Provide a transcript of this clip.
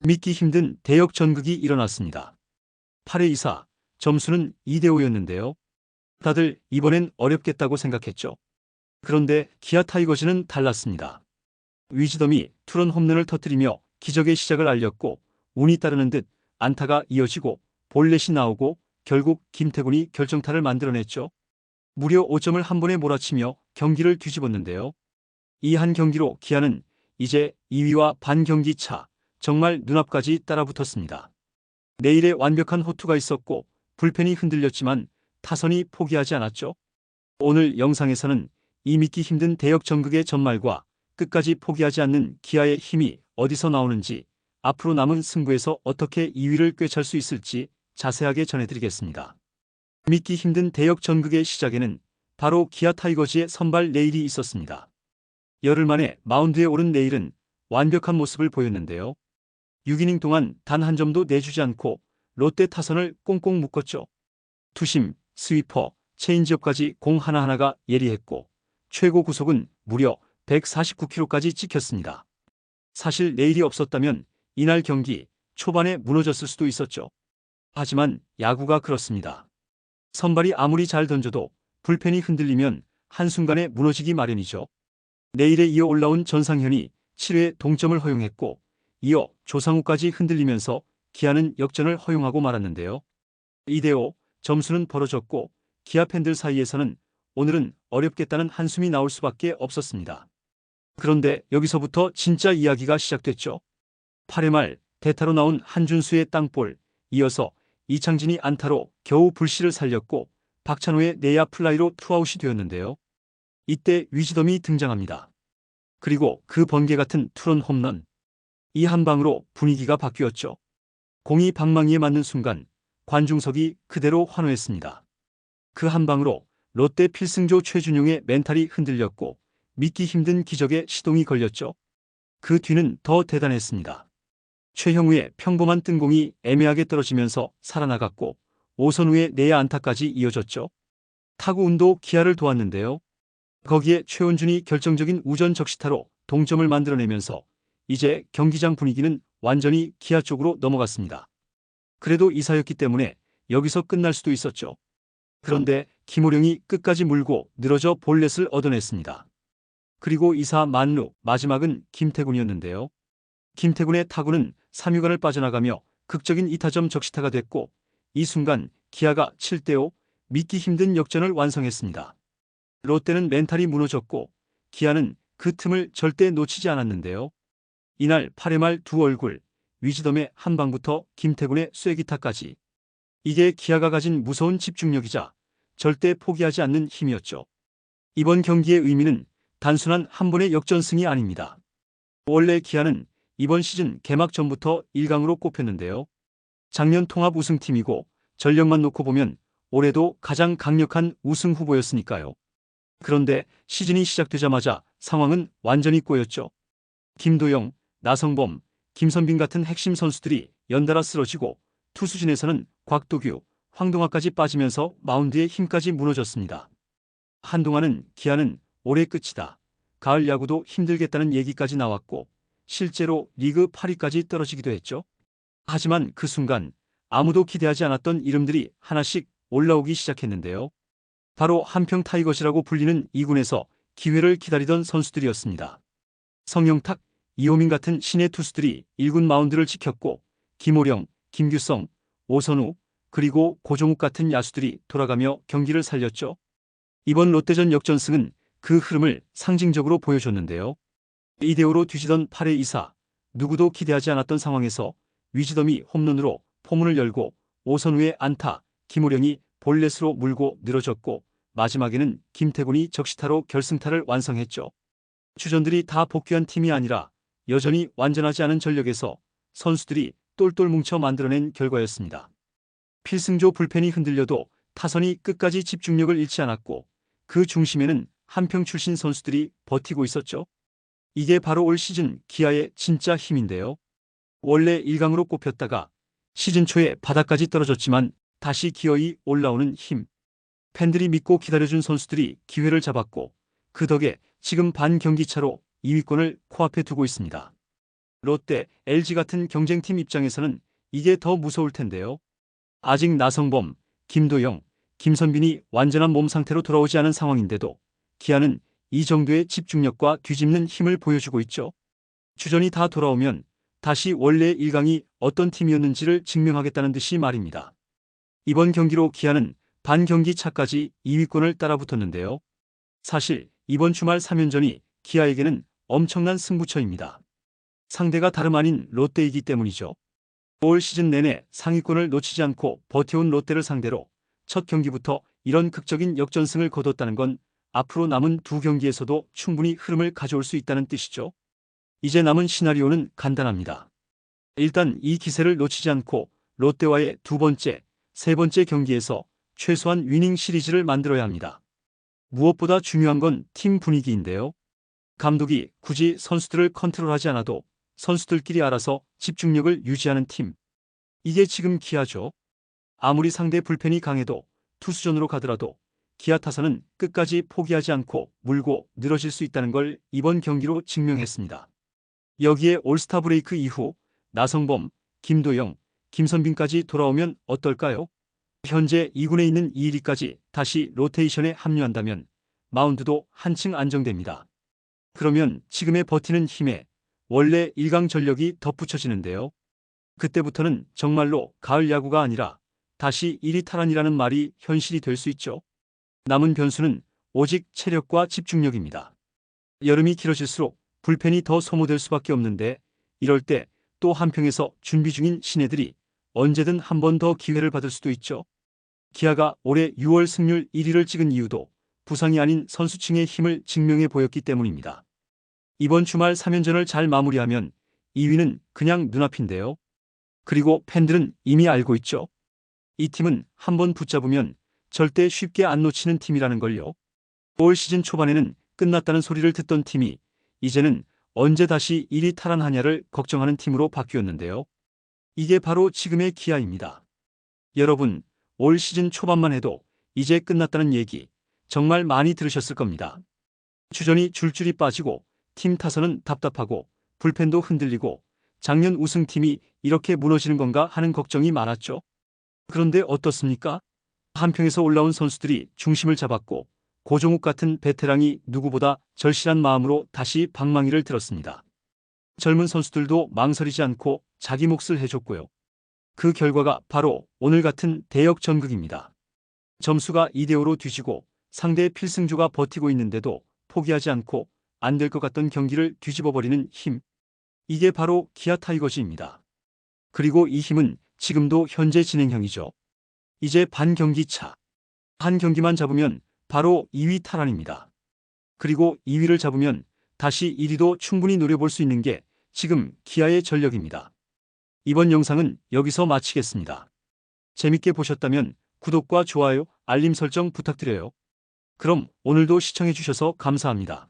믿기 힘든 대역 전극이 일어났습니다. 8회 2사, 점수는 2대5였는데요. 다들 이번엔 어렵겠다고 생각했죠. 그런데 기아 타이거즈는 달랐습니다. 위즈덤이 투런 홈런을 터뜨리며 기적의 시작을 알렸고, 운이 따르는 듯 안타가 이어지고 볼넷이 나오고 결국 김태군이 결정타를 만들어냈죠. 무려 5점을 한 번에 몰아치며 경기를 뒤집었는데요. 이 한 경기로 기아는 이제 2위와 반 경기 차, 정말 눈앞까지 따라붙었습니다. 내일에 완벽한 호투가 있었고 불펜이 흔들렸지만 타선이 포기하지 않았죠. 오늘 영상에서는 이 믿기 힘든 대역 전극의 전말과 끝까지 포기하지 않는 기아의 힘이 어디서 나오는지, 앞으로 남은 승부에서 어떻게 2위를 꿰찰 수 있을지 자세하게 전해드리겠습니다. 믿기 힘든 대역 전극의 시작에는 바로 기아 타이거즈의 선발 레일이 있었습니다. 열흘 만에 마운드에 오른 레일은 완벽한 모습을 보였는데요. 6이닝 동안 단 한 점도 내주지 않고 롯데 타선을 꽁꽁 묶었죠. 투심, 스위퍼, 체인지업까지 공 하나하나가 예리했고 최고 구속은 무려 149km까지 찍혔습니다. 사실 레일이 없었다면 이날 경기 초반에 무너졌을 수도 있었죠. 하지만 야구가 그렇습니다. 선발이 아무리 잘 던져도 불펜이 흔들리면 한순간에 무너지기 마련이죠. 내일에 이어 올라온 전상현이 7회 동점을 허용했고 이어 조상우까지 흔들리면서 기아는 역전을 허용하고 말았는데요. 2대5 점수는 벌어졌고 기아 팬들 사이에서는 오늘은 어렵겠다는 한숨이 나올 수밖에 없었습니다. 그런데 여기서부터 진짜 이야기가 시작됐죠. 8회 말 대타로 나온 한준수의 땅볼, 이어서 이창진이 안타로 겨우 불씨를 살렸고 박찬호의 내야 플라이로 투아웃이 되었는데요. 이때 위즈덤이 등장합니다. 그리고 그 번개 같은 투런 홈런. 이 한 방으로 분위기가 바뀌었죠. 공이 방망이에 맞는 순간 관중석이 그대로 환호했습니다. 그 한 방으로 롯데 필승조 최준용의 멘탈이 흔들렸고 믿기 힘든 기적의 시동이 걸렸죠. 그 뒤는 더 대단했습니다. 최형우의 평범한 뜬공이 애매하게 떨어지면서 살아나갔고 오선우의 내야 안타까지 이어졌죠. 타구운도 기아를 도왔는데요. 거기에 최원준이 결정적인 우전 적시타로 동점을 만들어내면서 이제 경기장 분위기는 완전히 기아 쪽으로 넘어갔습니다. 그래도 이사였기 때문에 여기서 끝날 수도 있었죠. 그런데 김호령이 끝까지 물고 늘어져 볼넷을 얻어냈습니다. 그리고 2사 만루, 마지막은 김태군이었는데요. 김태군의 타구는 3루간을 빠져나가며 극적인 2타점 적시타가 됐고 이 순간 기아가 7대5 믿기 힘든 역전을 완성했습니다. 롯데는 멘탈이 무너졌고 기아는 그 틈을 절대 놓치지 않았는데요. 이날 8회 말 두 얼굴, 위즈덤의 한 방부터 김태군의 쐐기타까지. 이게 기아가 가진 무서운 집중력이자 절대 포기하지 않는 힘이었죠. 이번 경기의 의미는 단순한 한 번의 역전승이 아닙니다. 원래 기아는 이번 시즌 개막 전부터 1강으로 꼽혔는데요. 작년 통합 우승팀이고 전력만 놓고 보면 올해도 가장 강력한 우승 후보였으니까요. 그런데 시즌이 시작되자마자 상황은 완전히 꼬였죠. 김도영, 나성범, 김선빈 같은 핵심 선수들이 연달아 쓰러지고 투수진에서는 곽도규, 황동학까지 빠지면서 마운드의 힘까지 무너졌습니다. 한동안은 기아는 올해 끝이다, 가을 야구도 힘들겠다는 얘기까지 나왔고 실제로 리그 8위까지 떨어지기도 했죠. 하지만 그 순간 아무도 기대하지 않았던 이름들이 하나씩 올라오기 시작했는데요. 바로 한평 타이거즈라고 불리는 2군에서 기회를 기다리던 선수들이었습니다. 성영탁, 이호민 같은 신예 투수들이 1군 마운드를 지켰고 김호령, 김규성, 오선우, 그리고 고종욱 같은 야수들이 돌아가며 경기를 살렸죠. 이번 롯데전 역전승은 그 흐름을 상징적으로 보여줬는데요. 2대5로 뒤지던 8회 2사, 누구도 기대하지 않았던 상황에서 위즈덤이 홈런으로 포문을 열고 오선우의 안타, 김호령이 볼넷으로 물고 늘어졌고 마지막에는 김태군이 적시타로 결승타를 완성했죠. 주전들이 다 복귀한 팀이 아니라 여전히 완전하지 않은 전력에서 선수들이 똘똘 뭉쳐 만들어낸 결과였습니다. 필승조 불펜이 흔들려도 타선이 끝까지 집중력을 잃지 않았고 그 중심에는 한평 출신 선수들이 버티고 있었죠. 이게 바로 올 시즌 기아의 진짜 힘인데요. 원래 1강으로 꼽혔다가 시즌 초에 바닥까지 떨어졌지만 다시 기어이 올라오는 힘. 팬들이 믿고 기다려준 선수들이 기회를 잡았고 그 덕에 지금 반 경기차로 2위권을 코앞에 두고 있습니다. 롯데, LG 같은 경쟁팀 입장에서는 이게 더 무서울 텐데요. 아직 나성범, 김도영, 김선빈이 완전한 몸 상태로 돌아오지 않은 상황인데도 기아는 이 정도의 집중력과 뒤집는 힘을 보여주고 있죠. 주전이 다 돌아오면 다시 원래 1강이 어떤 팀이었는지를 증명하겠다는 듯이 말입니다. 이번 경기로 기아는 반경기 차까지 2위권을 따라붙었는데요. 사실 이번 주말 3연전이 기아에게는 엄청난 승부처입니다. 상대가 다름 아닌 롯데이기 때문이죠. 올 시즌 내내 상위권을 놓치지 않고 버텨온 롯데를 상대로 첫 경기부터 이런 극적인 역전승을 거뒀다는 건 앞으로 남은 두 경기에서도 충분히 흐름을 가져올 수 있다는 뜻이죠. 이제 남은 시나리오는 간단합니다. 일단 이 기세를 놓치지 않고 롯데와의 두 번째, 세 번째 경기에서 최소한 위닝 시리즈를 만들어야 합니다. 무엇보다 중요한 건 팀 분위기인데요. 감독이 굳이 선수들을 컨트롤하지 않아도 선수들끼리 알아서 집중력을 유지하는 팀. 이게 지금 기아죠. 아무리 상대 불펜이 강해도 투수전으로 가더라도 기아 타선은 끝까지 포기하지 않고 물고 늘어질 수 있다는 걸 이번 경기로 증명했습니다. 여기에 올스타 브레이크 이후 나성범, 김도영, 김선빈까지 돌아오면 어떨까요? 현재 2군에 있는 이일이까지 다시 로테이션에 합류한다면 마운드도 한층 안정됩니다. 그러면 지금의 버티는 힘에 원래 1강 전력이 덧붙여지는데요. 그때부터는 정말로 가을 야구가 아니라 다시 1위 탈환이라는 말이 현실이 될 수 있죠. 남은 변수는 오직 체력과 집중력입니다. 여름이 길어질수록 불펜이 더 소모될 수밖에 없는데 이럴 때 또 한평에서 준비 중인 신예들이 언제든 한 번 더 기회를 받을 수도 있죠. 기아가 올해 6월 승률 1위를 찍은 이유도 부상이 아닌 선수층의 힘을 증명해 보였기 때문입니다. 이번 주말 3연전을 잘 마무리하면 2위는 그냥 눈앞인데요. 그리고 팬들은 이미 알고 있죠. 이 팀은 한번 붙잡으면 절대 쉽게 안 놓치는 팀이라는 걸요. 올 시즌 초반에는 끝났다는 소리를 듣던 팀이 이제는 언제 다시 1위 탈환하냐를 걱정하는 팀으로 바뀌었는데요. 이게 바로 지금의 기아입니다. 여러분, 올 시즌 초반만 해도 이제 끝났다는 얘기 정말 많이 들으셨을 겁니다. 주전이 줄줄이 빠지고 팀 타선은 답답하고 불펜도 흔들리고 작년 우승팀이 이렇게 무너지는 건가 하는 걱정이 많았죠. 그런데 어떻습니까? 한평에서 올라온 선수들이 중심을 잡았고 고종욱 같은 베테랑이 누구보다 절실한 마음으로 다시 방망이를 들었습니다. 젊은 선수들도 망설이지 않고 자기 몫을 해줬고요. 그 결과가 바로 오늘 같은 대역 전극입니다. 점수가 2대5로 뒤지고 상대의 필승조가 버티고 있는데도 포기하지 않고 안 될 것 같던 경기를 뒤집어버리는 힘. 이게 바로 기아 타이거즈입니다. 그리고 이 힘은 지금도 현재 진행형이죠. 이제 반경기 차. 한 경기만 잡으면 바로 2위 탈환입니다. 그리고 2위를 잡으면 다시 1위도 충분히 노려볼 수 있는 게 지금 기아의 전력입니다. 이번 영상은 여기서 마치겠습니다. 재밌게 보셨다면 구독과 좋아요, 알림 설정 부탁드려요. 그럼 오늘도 시청해주셔서 감사합니다.